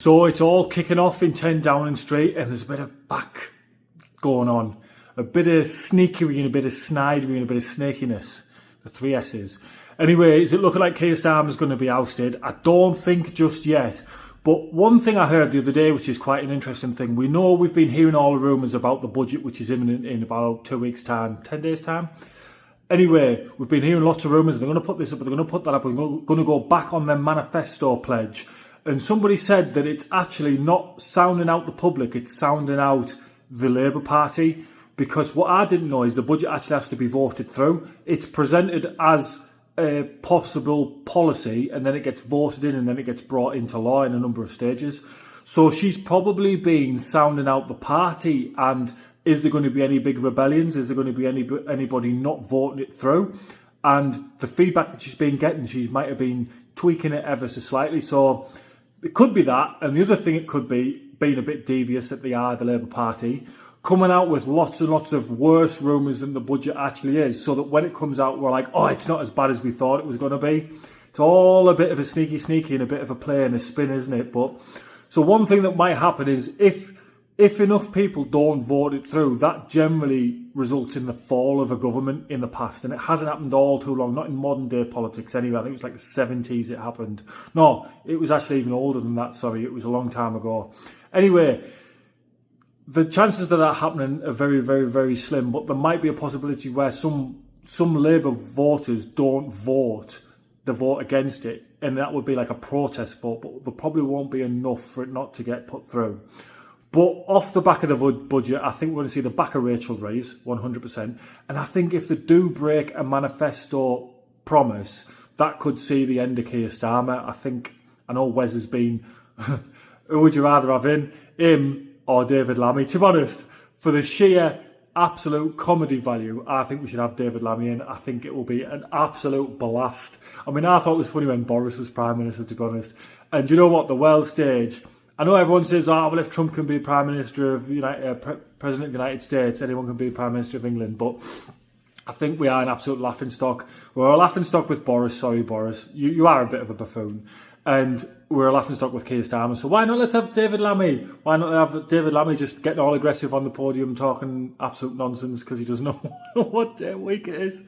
So it's all kicking off in 10 Downing Street, and there's a bit of back going on. A bit of sneakery and a bit of snidery and a bit of snakiness. The 3 S's. Anyway, is it looking like Keir Starmer's going to be ousted? I don't think just yet. But one thing I heard the other day, which is quite an interesting thing, we know we've been hearing all the rumours about the budget, which is imminent in about 2 weeks' time, 10 days' time. Anyway, we've been hearing lots of rumours. They're going to put this up, they're going to put that up. We're going to go back on their manifesto pledge. And somebody said that it's actually not sounding out the public, it's sounding out the Labour Party. Because what I didn't know is the budget actually has to be voted through. It's presented as a possible policy, and then it gets voted in, and then it gets brought into law in a number of stages. So she's probably been sounding out the party, and is there going to be any big rebellions? Is there going to be anybody not voting it through? And the feedback that she's been getting, she might have been tweaking it ever so slightly. So it could be that. And the other thing it could be, being a bit devious that they are, the Labour Party, coming out with lots and lots of worse rumours than the budget actually is, so that when it comes out, we're like, oh, it's not as bad as we thought it was going to be. It's all a bit of a sneaky and a bit of a play and a spin, isn't it? But so one thing that might happen is if enough people don't vote it through, that generally results in the fall of a government in the past. And it hasn't happened all too long, not in modern day politics anyway. I think it was like the 70s it happened. No, it was actually even older than that, sorry. It was a long time ago. Anyway, the chances of that happening are very, very, very slim, but there might be a possibility where some Labour voters don't vote, they vote against it, and that would be like a protest vote, but there probably won't be enough for it not to get put through. But off the back of the budget, I think we're going to see the back of Rachel Reeves, 100%, and I think if they do break a manifesto promise, that could see the end of Keir Starmer. I know Wes has been, who would you rather have in? Him or David Lammy? To be honest, for the sheer absolute comedy value, I think we should have David Lammy in. I think it will be an absolute blast. I mean, I thought it was funny when Boris was Prime Minister, to be honest. And you know what? The world stage, I know everyone says, oh, well, if Trump can be Prime Minister of President of the United States, anyone can be Prime Minister of England. But I think we are an absolute laughingstock. We're a laughingstock with Boris. Sorry, Boris. You are a bit of a buffoon. And we're a laughingstock with Keir Starmer. So why not let's have David Lammy? Why not have David Lammy just getting all aggressive on the podium talking absolute nonsense because he doesn't know what day of week it is?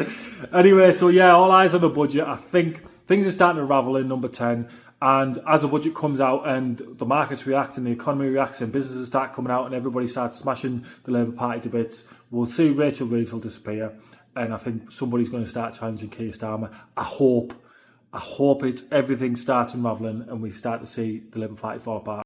Anyway, so yeah, all eyes on the budget. I think things are starting to ravel in number 10. And as the budget comes out and the markets react and the economy reacts and businesses start coming out and everybody starts smashing the Labour Party to bits, we'll see Rachel Reeves will disappear. And I think somebody's going to start challenging Keir Starmer. I hope everything starts unravelling and we start to see the Labour Party fall apart.